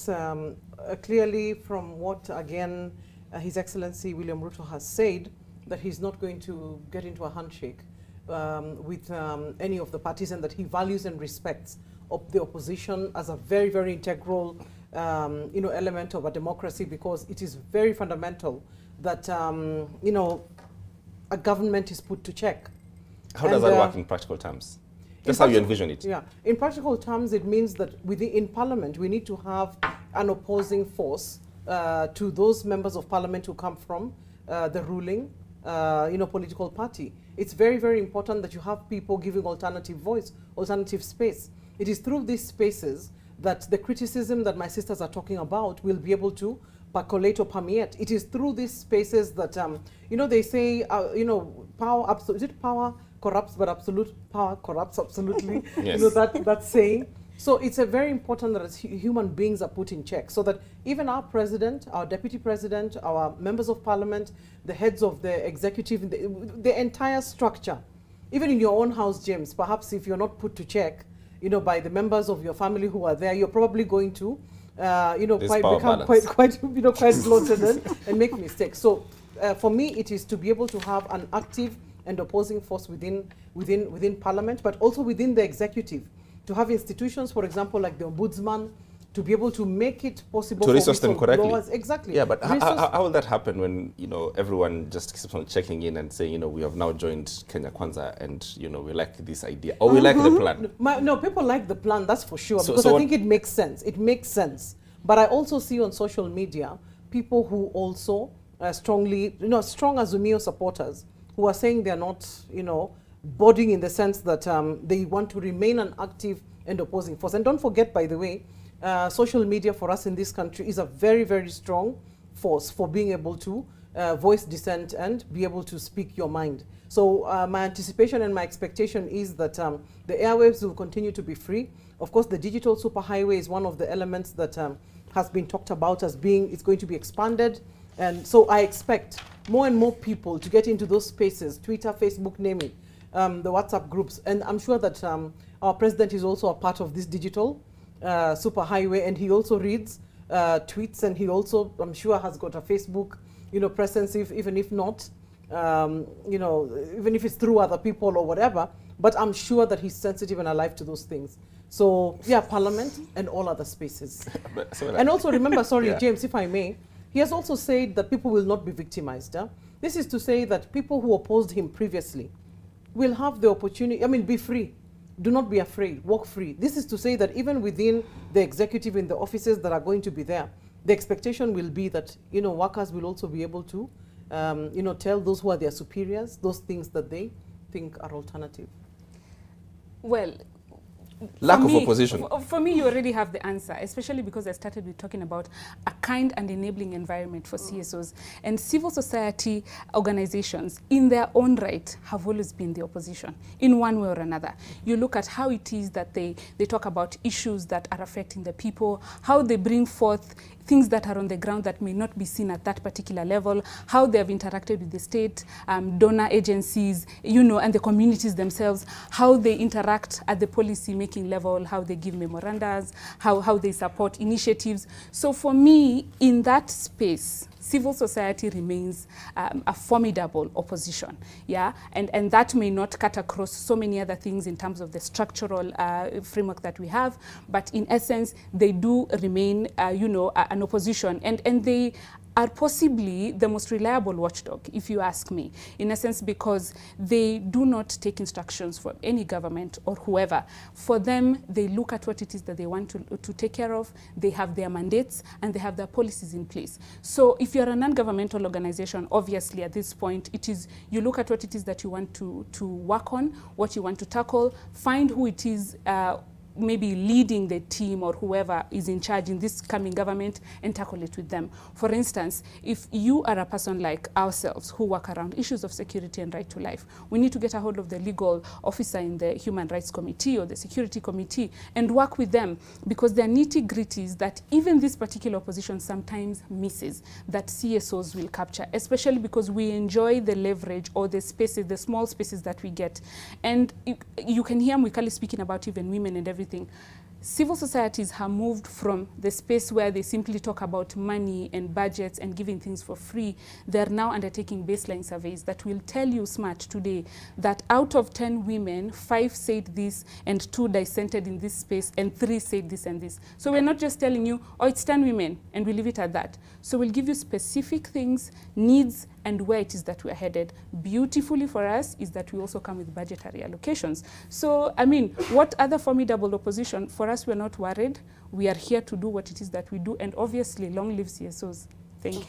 it's clearly from what, again, His Excellency William Ruto has said, that he's not going to get into a handshake with any of the parties, and that he values and respects the opposition as a very, very integral element of a democracy, because it is very fundamental that a government is put to check. How does that work in practical terms? That's how you envision it. Yeah, in practical terms, it means that in Parliament, we need to have an opposing force to those members of Parliament who come from the ruling, political party. It's very, very important that you have people giving alternative voice, alternative space. It is through these spaces that the criticism that my sisters are talking about will be able to percolate or permeate. It is through these spaces that, they say, power, is it power corrupts, but absolute power corrupts absolutely? Yes. That saying. So it's very important that as human beings are put in check, so that even our president, our deputy president, our members of parliament, the heads of the executive, the entire structure, even in your own house, James, perhaps if you're not put to check, by the members of your family who are there, you're probably going to, become quite bloated and make mistakes. So for me, it is to be able to have an active and opposing force within Parliament, but also within the executive, to have institutions, for example, like the Ombudsman, to be able to make it possible to resource them correctly. Exactly. Yeah, but how will that happen when everyone just keeps on checking in and saying, we have now joined Kenya Kwanza, and we like this idea, or we like the plan? No, people like the plan, that's for sure, because I think it makes sense. It makes sense. But I also see on social media people who also strongly, strong Azumio supporters who are saying they're not, boarding in the sense that they want to remain an active and opposing force. And don't forget, by the way, social media for us in this country is a very, very strong force for being able to voice dissent and be able to speak your mind. So my anticipation and my expectation is that the airwaves will continue to be free. Of course, the digital superhighway is one of the elements that has been talked about as being, it's going to be expanded. And so I expect more and more people to get into those spaces, Twitter, Facebook, name it, the WhatsApp groups. And I'm sure that our president is also a part of this digital superhighway, and he also reads tweets, and he also, I'm sure, has got a Facebook, presence, even if not, even if it's through other people or whatever, but I'm sure that he's sensitive and alive to those things. So yeah, Parliament and all other spaces. And also remember, sorry, yeah. James, if I may, he has also said that people will not be victimized. This is to say that people who opposed him previously will have the opportunity, be free. Do not be afraid, walk free. This is to say that even within the executive, in the offices that are going to be there, the expectation will be that, workers will also be able to, tell those who are their superiors, those things that they think are alternative. Well, lack of opposition. For me, you already have the answer, especially because I started with talking about a kind and enabling environment for CSOs. And civil society organizations, in their own right, have always been the opposition, in one way or another. You look at how it is that they talk about issues that are affecting the people, how they bring forth things that are on the ground that may not be seen at that particular level, how they have interacted with the state, donor agencies, and the communities themselves, how they interact at the policy-making level, how they give memorandums, how they support initiatives. So for me, in that space, civil society remains a formidable opposition, yeah? And that may not cut across so many other things in terms of the structural framework that we have, but in essence, they do remain, an opposition, and they are possibly the most reliable watchdog, if you ask me, in essence, because they do not take instructions from any government or whoever. For them, they look at what it is that they want to take care of, they have their mandates, and they have their policies in place. So if you're a non-governmental organization, obviously at this point, it is, you look at what it is that you want to work on, what you want to tackle, find who it is maybe leading the team or whoever is in charge in this coming government, and tackle it with them. For instance, if you are a person like ourselves who work around issues of security and right to life, we need to get a hold of the legal officer in the Human Rights Committee or the Security Committee and work with them, because there are nitty-gritties that even this particular opposition sometimes misses, that CSOs will capture, especially because we enjoy the leverage or the spaces, the small spaces that we get. And you can hear Mwikali speaking about even women and everything. civil societies have moved from the space where they simply talk about money and budgets and giving things for free. They're now undertaking baseline surveys that will tell you smart today that out of 10 women, 5 said this and 2 dissented in this space and 3 said this and this. So we're not just telling you, oh, it's 10 women and we leave it at that. So we'll give you specific things, needs, and where it is that we're headed. Beautifully for us is that we also come with budgetary allocations. So, I mean, what other formidable opposition? For us, we're not worried. We are here to do what it is that we do. And obviously, long live CSOs. Thank you.